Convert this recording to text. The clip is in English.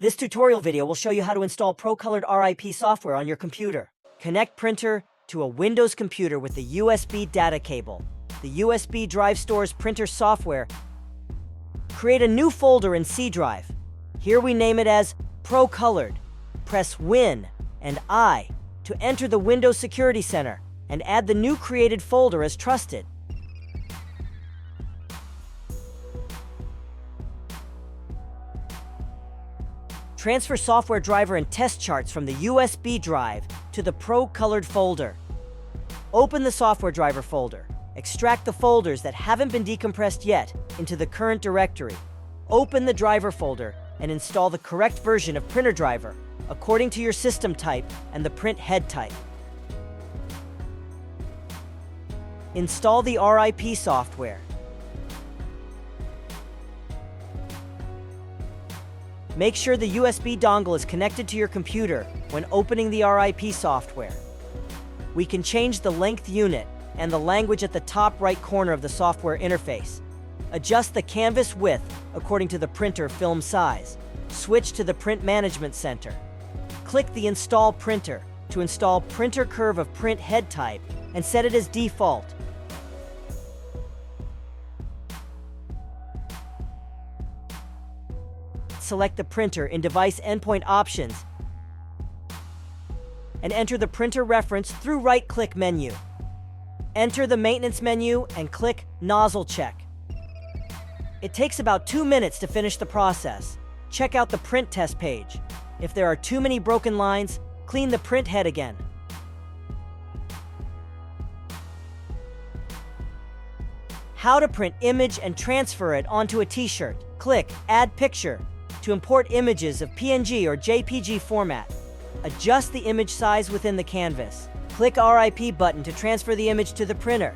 This tutorial video will show you how to install Procolored RIP software on your computer. Connect printer to a Windows computer with the USB data cable. The USB drive stores printer software. Create a new folder in C drive. Here we name it as Procolored. Press Win and I to enter the Windows Security Center and add the new created folder as trusted. Transfer software driver and test charts from the USB drive to the Procolored folder. Open the software driver folder. Extract the folders that haven't been decompressed yet into the current directory. Open the driver folder and install the correct version of printer driver according to your system type and the print head type. Install the RIP software. Make sure the USB dongle is connected to your computer when opening the RIP software. We can change the length unit and the language at the top right corner of the software interface. Adjust the canvas width according to the printer film size. Switch to the Print Management Center. Click the Install Printer to install Printer Curve of Print Head Type and set it as default. Select the printer in Device Endpoint Options and enter the printer reference through right-click menu. Enter the Maintenance menu and click Nozzle Check. It takes about 2 minutes to finish the process. Check out the print test page. If there are too many broken lines, clean the print head again. How to print image and transfer it onto a t-shirt. Click Add Picture to import images of PNG or JPG format. Adjust the image size within the canvas. Click RIP button to transfer the image to the printer.